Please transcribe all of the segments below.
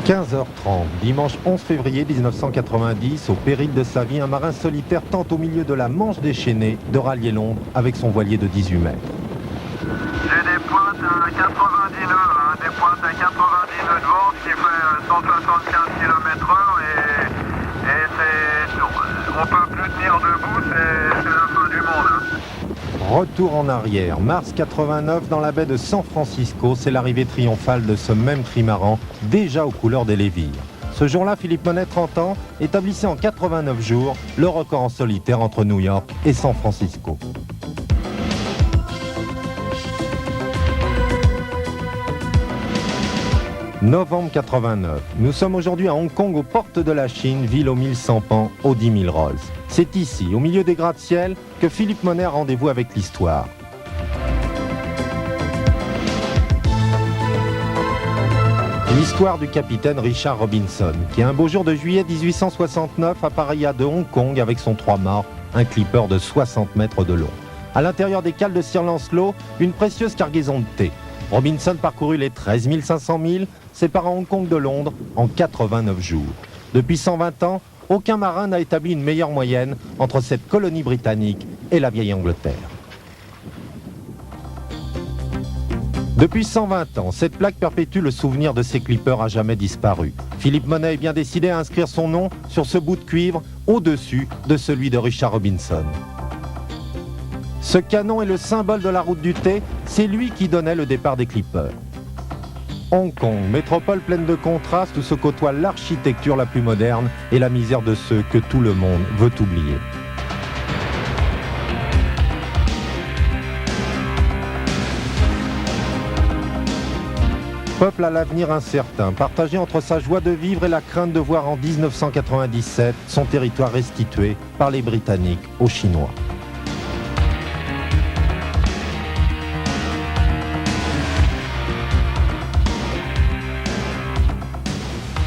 15h30, dimanche 11 février 1990, au péril de sa vie, un marin solitaire tente au milieu de la Manche déchaînée de rallier Londres avec son voilier de 18 mètres. J'ai des pointes à 90 nœuds, des pointes à 90 nœuds de vent, ce qui fait 175 km/h et on peut plus tenir debout, c'est la fin du monde. Retour en arrière, mars 89 dans la baie de San Francisco, c'est l'arrivée triomphale de ce même trimaran, déjà aux couleurs des Lévires. Ce jour-là, Philippe Monet, 30 ans, établissait en 89 jours le record en solitaire entre New York et San Francisco. Novembre 89. Nous sommes aujourd'hui à Hong Kong, aux portes de la Chine, ville aux 1100 pans, aux 10 000 Rolls. C'est ici, au milieu des gratte-ciel, que Philippe Monet a rendez-vous avec l'histoire. L'histoire du capitaine Richard Robinson, qui un beau jour de juillet 1869 appareilla de Hong Kong avec son 3-mâts, un clipper de 60 mètres de long. À l'intérieur des cales de Sir Lancelot, une précieuse cargaison de thé. Robinson parcourut les 13 500 milles, séparant Hong Kong de Londres en 89 jours. Depuis 120 ans, aucun marin n'a établi une meilleure moyenne entre cette colonie britannique et la vieille Angleterre. Depuis 120 ans, cette plaque perpétue le souvenir de ces clippers à jamais disparus. Philippe Monet est bien décidé à inscrire son nom sur ce bout de cuivre au-dessus de celui de Richard Robinson. Ce canon est le symbole de la route du thé, c'est lui qui donnait le départ des clippers. Hong Kong, métropole pleine de contrastes où se côtoient l'architecture la plus moderne et la misère de ceux que tout le monde veut oublier. Peuple à l'avenir incertain, partagé entre sa joie de vivre et la crainte de voir en 1997 son territoire restitué par les Britanniques aux Chinois.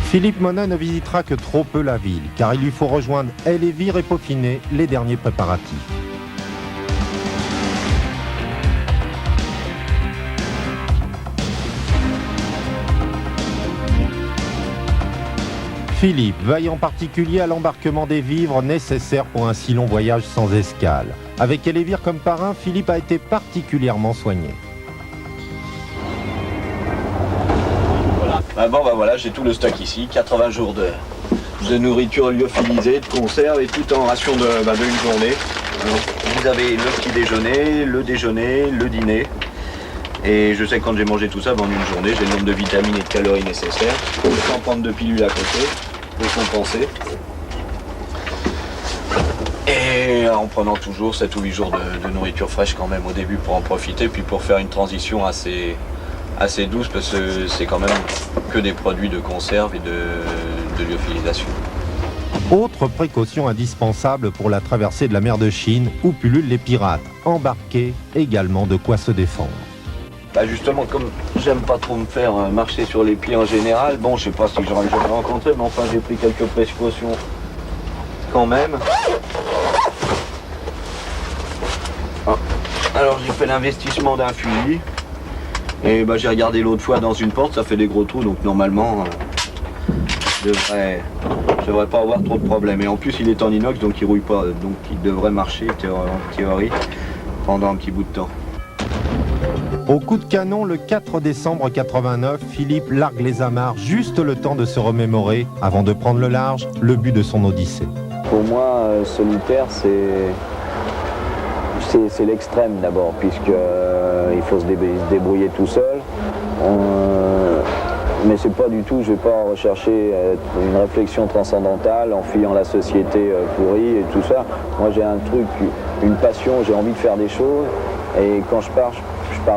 Philippe Monet ne visitera que trop peu la ville, car il lui faut rejoindre Elévire et peaufiner les derniers préparatifs. Philippe veille en particulier à l'embarquement des vivres nécessaires pour un si long voyage sans escale. Avec Elévire comme parrain, Philippe a été particulièrement soigné. Voilà, j'ai tout le stock ici, 80 jours de nourriture lyophilisée, de conserve et tout en ration d'une journée. Alors, vous avez le petit déjeuner, le dîner. Et je sais que quand j'ai mangé tout ça en une journée, j'ai le nombre de vitamines et de calories nécessaires. Sans prendre de pilules à côté, pour compenser. Et en prenant toujours 7 ou 8 jours de nourriture fraîche quand même au début pour en profiter, puis pour faire une transition assez douce parce que c'est quand même que des produits de conserve et de lyophilisation. Autre précaution indispensable pour la traversée de la mer de Chine où pullulent les pirates, embarqués également de quoi se défendre. Justement, comme j'aime pas trop me faire marcher sur les pieds en général, je sais pas si j'aurais jamais rencontré, mais enfin j'ai pris quelques précautions quand même. Alors j'ai fait l'investissement d'un fusil. Et j'ai regardé l'autre fois dans une porte, ça fait des gros trous, donc normalement, je devrais pas avoir trop de problèmes. Et en plus, il est en inox, donc il rouille pas, donc il devrait marcher, en théorie, pendant un petit bout de temps. Au coup de canon, le 4 décembre 89, Philippe largue les amarres, juste le temps de se remémorer, avant de prendre le large, le but de son odyssée. Pour moi, solitaire, c'est l'extrême d'abord, puisqu'il faut se débrouiller tout seul. Mais c'est pas du tout, je vais pas rechercher une réflexion transcendantale en fuyant la société pourrie et tout ça. Moi j'ai un truc, une passion, j'ai envie de faire des choses. Et quand je pars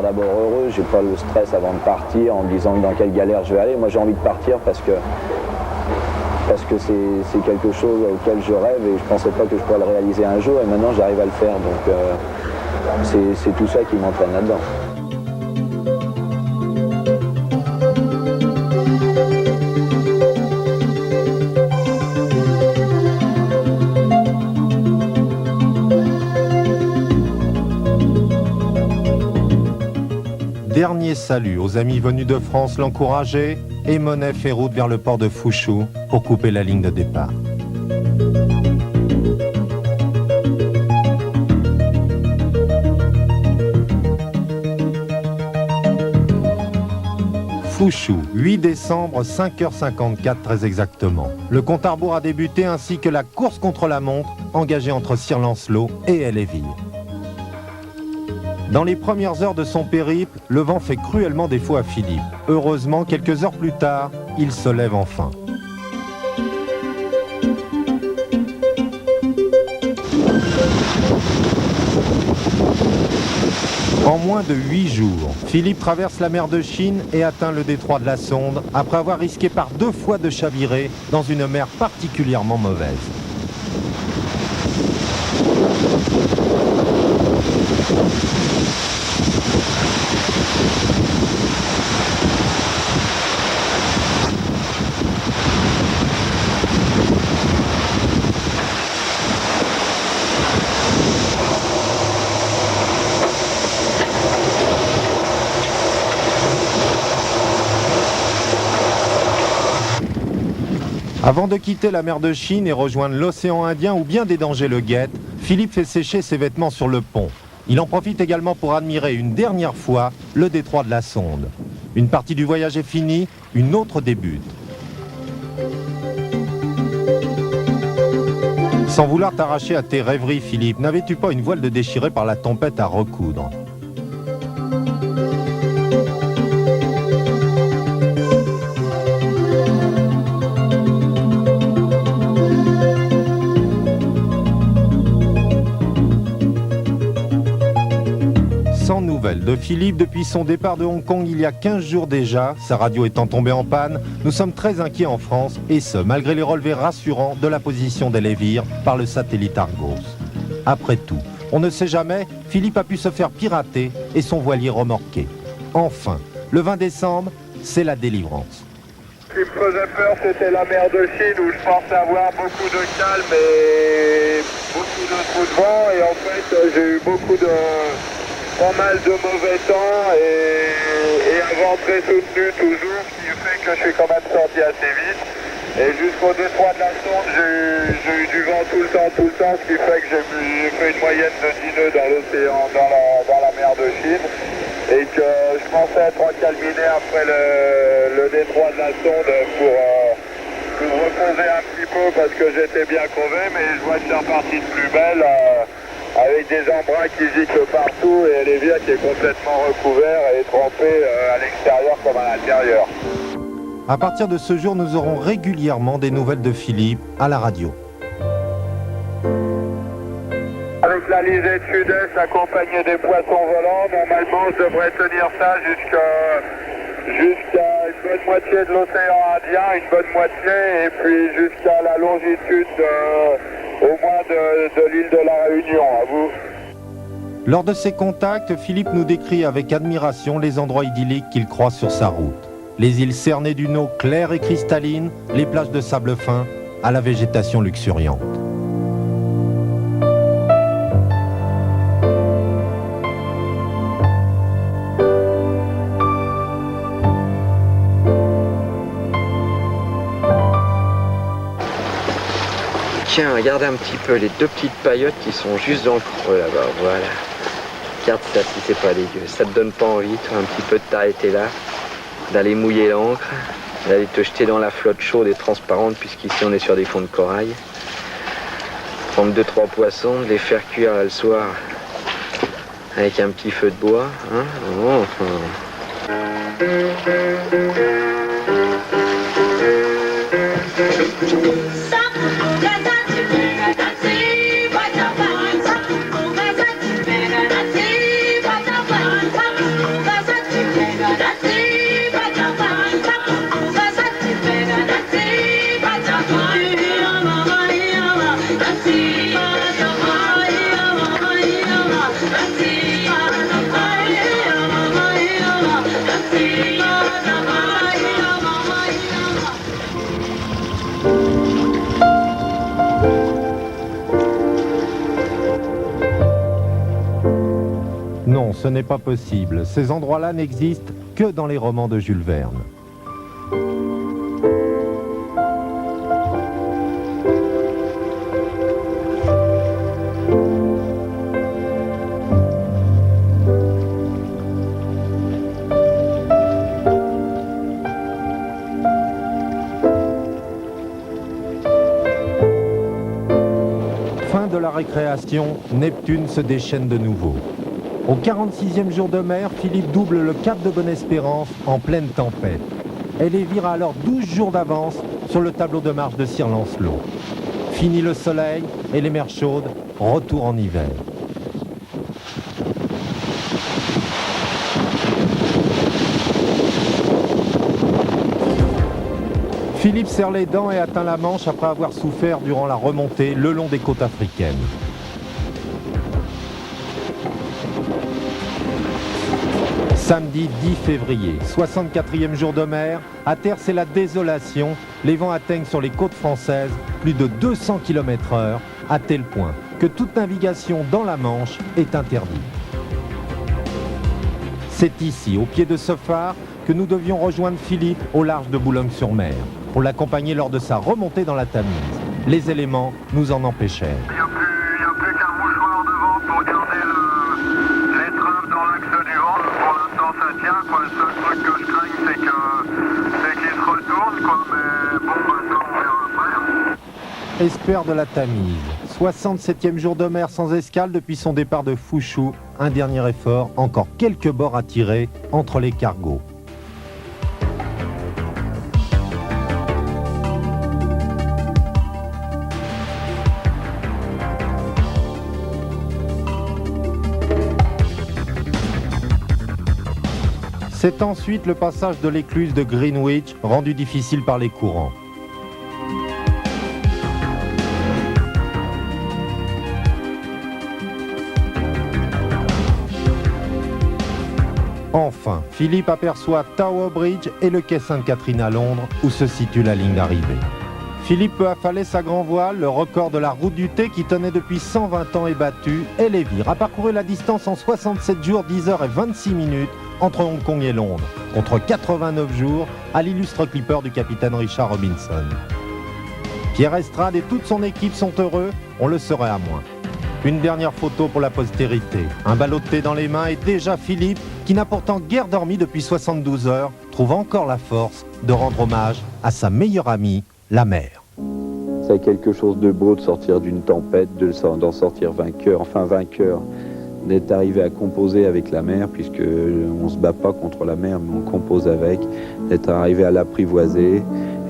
d'abord heureux, j'ai pas le stress avant de partir en me disant dans quelle galère je vais aller. Moi j'ai envie de partir parce que c'est quelque chose auquel je rêve et je pensais pas que je pourrais le réaliser un jour et maintenant j'arrive à le faire. Donc c'est tout ça qui m'entraîne là-dedans. Dernier salut aux amis venus de France l'encourager et Monet fait route vers le port de Fushou pour couper la ligne de départ. Fushou, 8 décembre, 5h54 très exactement. Le compte à rebours a débuté ainsi que la course contre la montre engagée entre Sir-Lancelot et Eléville. Dans les premières heures de son périple, le vent fait cruellement défaut à Philippe. Heureusement, quelques heures plus tard, il se lève enfin. En moins de 8 jours, Philippe traverse la mer de Chine et atteint le détroit de la Sonde après avoir risqué par 2 fois de chavirer dans une mer particulièrement mauvaise. Avant de quitter la mer de Chine et rejoindre l'océan Indien ou bien dédanger le guet, Philippe fait sécher ses vêtements sur le pont. Il en profite également pour admirer une dernière fois le détroit de la Sonde. Une partie du voyage est finie, une autre débute. Sans vouloir t'arracher à tes rêveries, Philippe, n'avais-tu pas une voile de déchirée par la tempête à recoudre ? Sans nouvelles de Philippe depuis son départ de Hong Kong il y a 15 jours déjà, sa radio étant tombée en panne, nous sommes très inquiets en France, et ce, malgré les relevés rassurants de la position d'Eléville par le satellite Argos. Après tout, on ne sait jamais, Philippe a pu se faire pirater et son voilier remorqué. Enfin, le 20 décembre, c'est la délivrance. Ce qui me faisait peur, c'était la mer de Chine où je pensais avoir beaucoup de calme et beaucoup de trous de vent. Et en fait, j'ai eu pas mal de mauvais temps et un vent très soutenu toujours, ce qui fait que je suis quand même sorti assez vite. Et jusqu'au détroit de la Sonde, j'ai eu du vent tout le temps, ce qui fait que j'ai fait une moyenne de 10 nœuds dans l'océan, dans la mer de Chine. Et que je pensais être encalminé après le détroit de la Sonde pour reposer un petit peu parce que j'étais bien crevé, mais je vois que c'est reparti de plus belle. Avec des embruns qui giclent partout et Eléville qui est complètement recouvert et trempé à l'extérieur comme à l'intérieur. À partir de ce jour, nous aurons régulièrement des nouvelles de Philippe à la radio. Avec la lisée de sud-est accompagnée des poissons volants, normalement je devrais tenir ça jusqu'à une bonne moitié de l'océan Indien, une bonne moitié, et puis jusqu'à la longitude au moins de l'île de la Réunion, à vous. Lors de ses contacts, Philippe nous décrit avec admiration les endroits idylliques qu'il croise sur sa route. Les îles cernées d'une eau claire et cristalline, les plages de sable fin, à la végétation luxuriante. Tiens, regarde un petit peu les 2 petites paillotes qui sont juste dans le creux là-bas, voilà. Regarde ça si c'est pas dégueu. Ça te donne pas envie, toi, un petit peu de t'arrêter là, d'aller mouiller l'ancre, d'aller te jeter dans la flotte chaude et transparente, puisqu'ici on est sur des fonds de corail. Prendre 2-3 poissons, de les faire cuire là, le soir, avec un petit feu de bois, hein. Oh, Non, ce n'est pas possible. Ces endroits-là n'existent que dans les romans de Jules Verne. la récréation, Neptune se déchaîne de nouveau. Au 46e jour de mer, Philippe double le cap de Bonne-Espérance en pleine tempête. Et les vire alors 12 jours d'avance sur le tableau de marche de Sir Lancelot. Fini le soleil et les mers chaudes, retour en hiver. Philippe serre les dents et atteint la Manche après avoir souffert durant la remontée le long des côtes africaines. Samedi 10 février, 64e jour de mer, à terre c'est la désolation, les vents atteignent sur les côtes françaises plus de 200 km/h, à tel point que toute navigation dans la Manche est interdite. C'est ici, au pied de ce phare, que nous devions rejoindre Philippe au large de Boulogne-sur-Mer, pour l'accompagner lors de sa remontée dans la Tamise. Les éléments nous en empêchèrent. Il n'y a plus qu'un mouchoir devant pour garder l'étrave dans l'axe du vent. Pour l'instant ça tient, quoi. Le seul truc que je craigne c'est qu'il se retourne, quoi. Mais bon, ça on verra après. Espère de la Tamise, 67e jour de mer sans escale depuis son départ de Fouchou. Un dernier effort, encore quelques bords à tirer entre les cargos. C'est ensuite le passage de l'écluse de Greenwich, rendu difficile par les courants. Enfin, Philippe aperçoit Tower Bridge et le quai Sainte-Catherine à Londres, où se situe la ligne d'arrivée. Philippe peut affaler sa grand voile, le record de la route du thé qui tenait depuis 120 ans est battu, et les vire a parcouru la distance en 67 jours, 10 heures et 26 minutes entre Hong Kong et Londres, contre 89 jours à l'illustre clipper du capitaine Richard Robinson. Pierre Estrade et toute son équipe sont heureux, on le serait à moins. Une dernière photo pour la postérité, un ballot de thé dans les mains et déjà Philippe, qui n'a pourtant guère dormi depuis 72 heures, trouve encore la force de rendre hommage à sa meilleure amie, la mer. C'est quelque chose de beau de sortir d'une tempête, d'en sortir vainqueur, d'être arrivé à composer avec la mer, puisque on ne se bat pas contre la mer, mais on compose avec, d'être arrivé à l'apprivoiser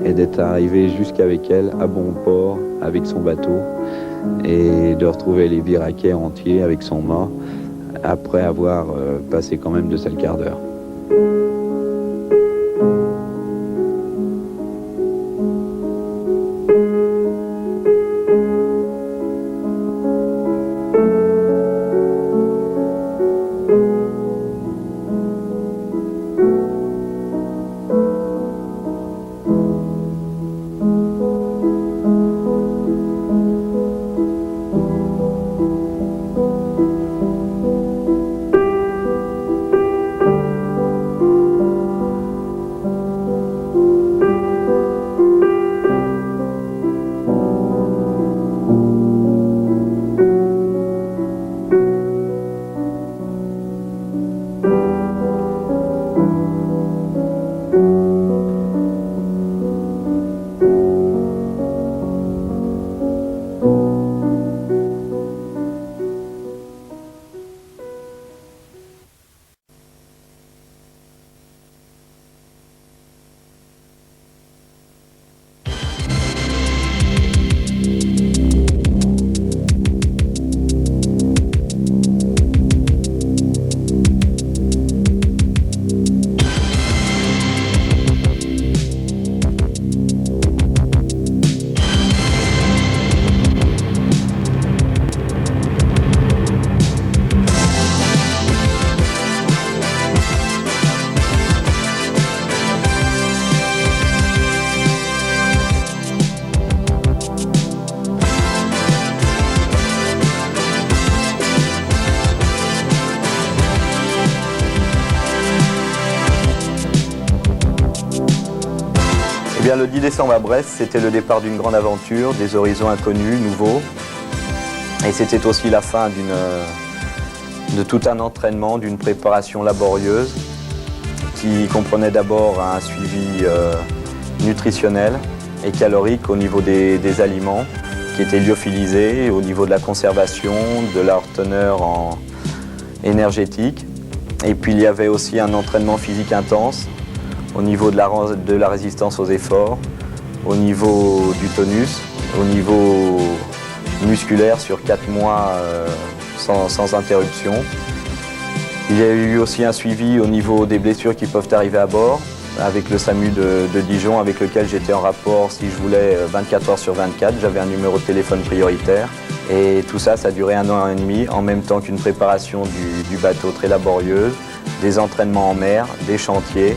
et d'être arrivé jusqu'avec elle, à bon port, avec son bateau, et de retrouver les Viraquais entiers avec son mât, après avoir passé quand même de sales quarts d'heure. Le 10 décembre à Brest, c'était le départ d'une grande aventure, des horizons inconnus, nouveaux. Et c'était aussi la fin de tout un entraînement, d'une préparation laborieuse qui comprenait d'abord un suivi nutritionnel et calorique au niveau des aliments, qui étaient lyophilisés au niveau de la conservation, de leur teneur énergétique. Et puis il y avait aussi un entraînement physique intense au niveau de la résistance aux efforts, au niveau du tonus, au niveau musculaire sur 4 mois sans interruption. Il y a eu aussi un suivi au niveau des blessures qui peuvent arriver à bord avec le SAMU de Dijon avec lequel j'étais en rapport si je voulais 24 heures sur 24. J'avais un numéro de téléphone prioritaire et tout ça, ça a duré 1 an et demi en même temps qu'une préparation du bateau très laborieuse, des entraînements en mer, des chantiers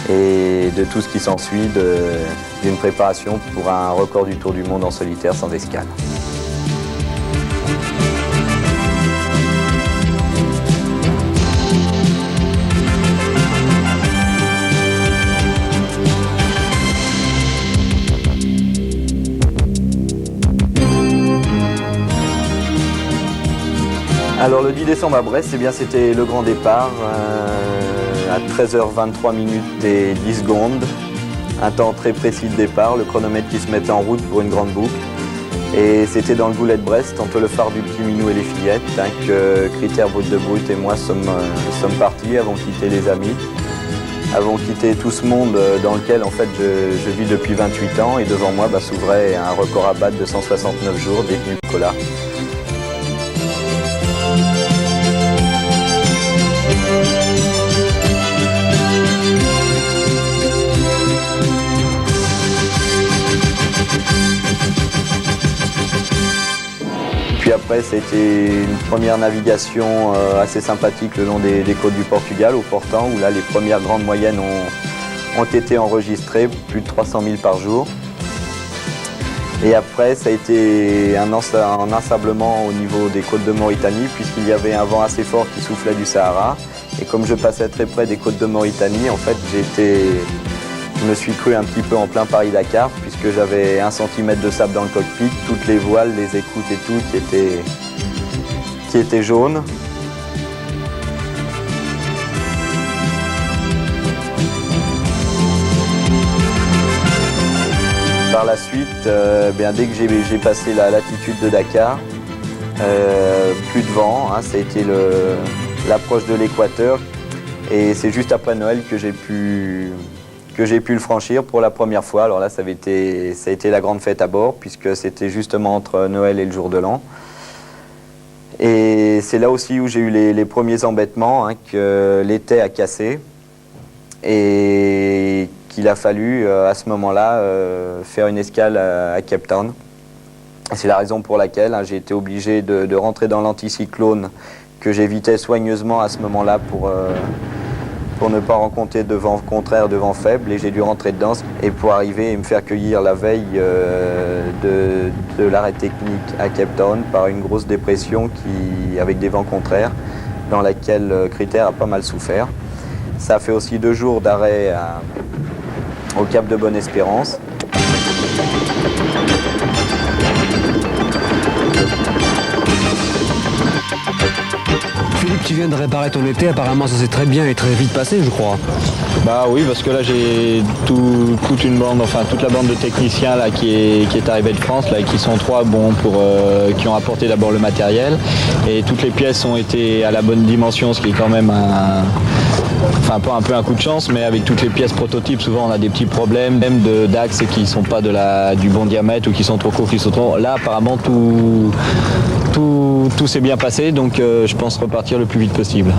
et de tout ce qui s'ensuit d'une préparation pour un record du tour du monde en solitaire sans escale. Alors le 10 décembre à Brest, c'était le grand départ à 13h23 minutes et 10 secondes. Un temps très précis de départ, le chronomètre qui se mettait en route pour une grande boucle. Et c'était dans le goulet de Brest, entre le phare du Petit Minou et les Fillettes, que Critère Brut de Brut et moi sommes partis, avons quitté les amis, avons quitté tout ce monde dans lequel en fait je vis depuis 28 ans et devant moi s'ouvrait un record à battre de 169 jours détenu de cola. Puis après, c'était une première navigation assez sympathique le long des côtes du Portugal, au Portant, où là, les premières grandes moyennes ont été enregistrées, plus de 300 000 par jour. Et après, ça a été un ensablement au niveau des côtes de Mauritanie, puisqu'il y avait un vent assez fort qui soufflait du Sahara. Et comme je passais très près des côtes de Mauritanie, en fait, je me suis cru un petit peu en plein Paris-Dakar, puisque j'avais 1 centimètre de sable dans le cockpit, toutes les voiles, les écoutes et tout qui étaient jaunes. Par la suite, dès que j'ai passé la latitude de Dakar, plus de vent, ça a été l'approche de l'équateur, et c'est juste après Noël que j'ai pu le franchir pour la première fois. Alors là, ça a été la grande fête à bord, puisque c'était justement entre Noël et le jour de l'an. Et c'est là aussi où j'ai eu les premiers embêtements, que l'étai a cassé et qu'il a fallu à ce moment-là faire une escale à Cape Town. C'est la raison pour laquelle j'ai été obligé de rentrer dans l'anticyclone que j'évitais soigneusement à ce moment-là pour ne pas rencontrer de vent contraire, de vent faible, et j'ai dû rentrer dedans et pour arriver et me faire cueillir la veille de l'arrêt technique à Cape Town par une grosse dépression avec des vents contraires dans laquelle Critère a pas mal souffert. Ça a fait aussi 2 jours d'arrêt au Cap de Bonne-Espérance. Philippe, tu viens de réparer ton été, apparemment ça s'est très bien et très vite passé, je crois. Bah oui, parce que là j'ai toute la bande de techniciens là qui est arrivée de France, là, qui sont 3 qui ont apporté d'abord le matériel, et toutes les pièces ont été à la bonne dimension, ce qui est quand même un peu un coup de chance, mais avec toutes les pièces prototypes, souvent on a des petits problèmes, même d'axes qui sont pas du bon diamètre ou qui sont trop courts, qui sont trop... Là apparemment tout s'est bien passé, donc je pense repartir le plus vite possible.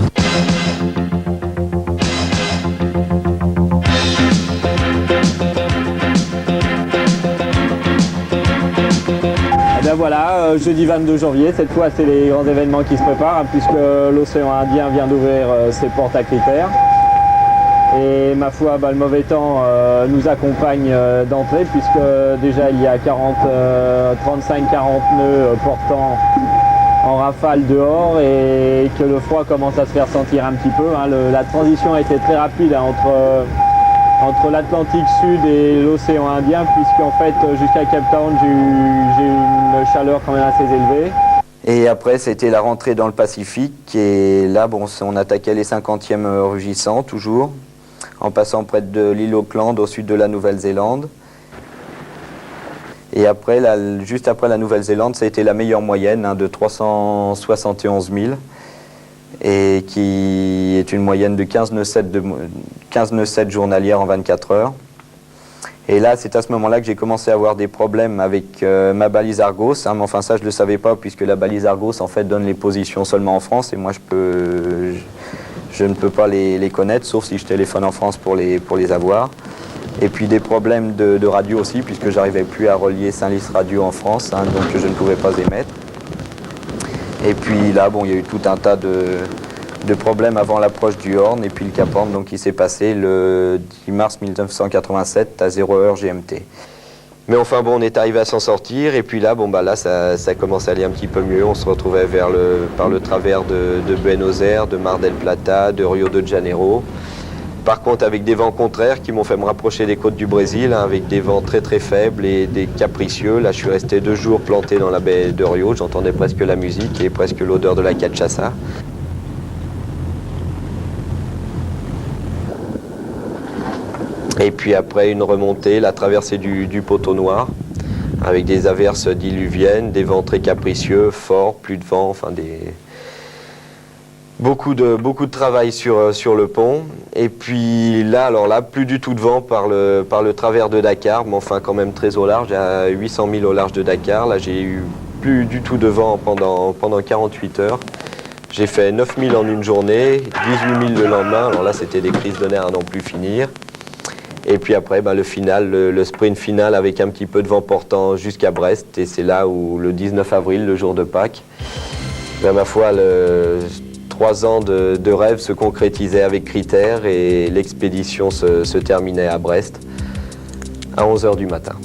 Voilà, jeudi 22 janvier, cette fois c'est les grands événements qui se préparent, puisque l'océan Indien vient d'ouvrir ses portes à Critère. Et ma foi, le mauvais temps nous accompagne d'entrée, puisque déjà il y a 35-40 nœuds portant en rafale dehors, et que le froid commence à se faire sentir un petit peu. La transition a été très rapide entre l'Atlantique Sud et l'océan Indien, puisqu'en fait jusqu'à Cape Town j'ai eu une chaleur quand même assez élevée. Et après c'était la rentrée dans le Pacifique, et là on attaquait les 50e rugissants toujours, en passant près de l'île Auckland au sud de la Nouvelle-Zélande. Et après, juste après la Nouvelle-Zélande, ça a été la meilleure moyenne de 371 000 et qui est une moyenne de 15 nœuds 7 journalières en 24 heures. Et là, c'est à ce moment-là que j'ai commencé à avoir des problèmes avec ma balise Argos. Mais enfin, ça, je ne le savais pas puisque la balise Argos, en fait, donne les positions seulement en France et moi, je ne peux pas les connaître, sauf si je téléphone en France pour les avoir. Et puis des problèmes de radio aussi, puisque j'arrivais plus à relier Saint-Lys Radio en France, donc je ne pouvais pas émettre. Et puis là, bon, il y a eu tout un tas de problèmes avant l'approche du Horn, et puis le Cap Horn, donc qui s'est passé le 10 mars 1987 à 0h GMT. Mais enfin bon, on est arrivé à s'en sortir, et puis là, bon, là, ça commence à aller un petit peu mieux. On se retrouvait par le travers de Buenos Aires, de Mar del Plata, de Rio de Janeiro. Par contre, avec des vents contraires qui m'ont fait me rapprocher des côtes du Brésil, avec des vents très très faibles et des capricieux. Là, je suis resté 2 jours planté dans la baie de Rio. J'entendais presque la musique et presque l'odeur de la cachaça. Et puis après, une remontée, la traversée du Poteau Noir, avec des averses diluviennes, des vents très capricieux, forts, plus de vent, enfin beaucoup de travail sur le pont. Et puis là, alors là, plus du tout de vent par le travers de Dakar, mais enfin quand même très au large, à 800 000 au large de Dakar. Là, j'ai eu plus du tout de vent pendant 48 heures. J'ai fait 9 000 en une journée, 18 000 le lendemain. Alors là, c'était des crises de nerfs à n'en plus finir. Et puis après, le final, le sprint final avec un petit peu de vent portant jusqu'à Brest. Et c'est là où, le 19 avril, le jour de Pâques, ma foi, 3 ans de rêve se concrétisaient avec Critères et l'expédition se terminait à Brest à 11h du matin.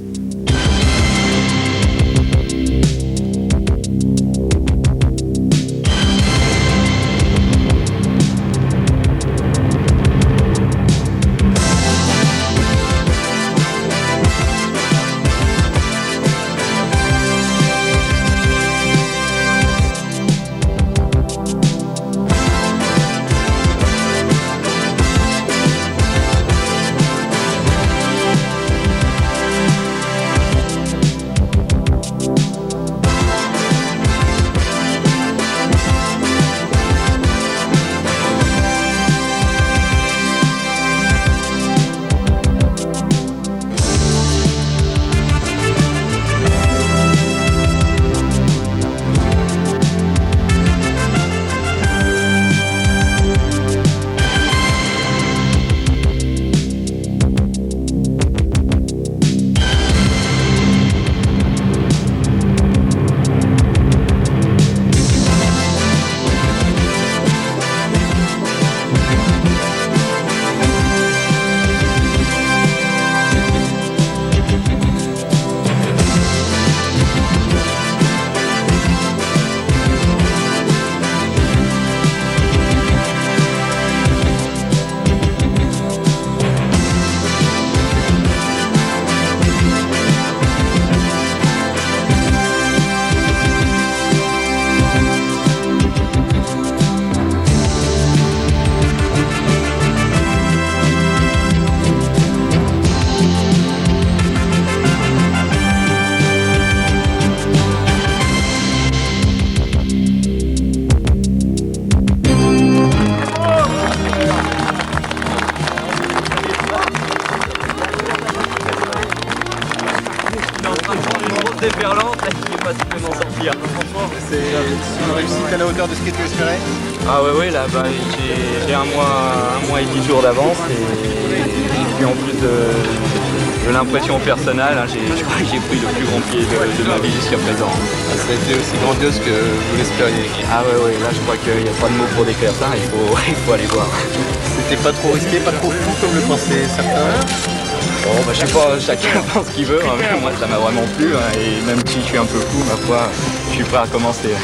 C'est une réussite à la hauteur de ce que tu espérais? Ah ouais, là j'ai un mois et 10 jours d'avance et puis en plus de l'impression personnelle, je crois que j'ai pris le plus grand pied de ma vie jusqu'à présent. Ça a été aussi grandiose que vous l'espériez? Ah ouais, là je crois qu'il n'y a pas de mots pour décrire ça, il faut aller voir. C'était pas trop risqué, pas trop fou comme le pensaient certains? Bon, je sais pas, chacun pense ce qu'il veut, mais moi ça m'a vraiment plu, et même si je suis un peu fou, ma foi, je suis prêt à commencer.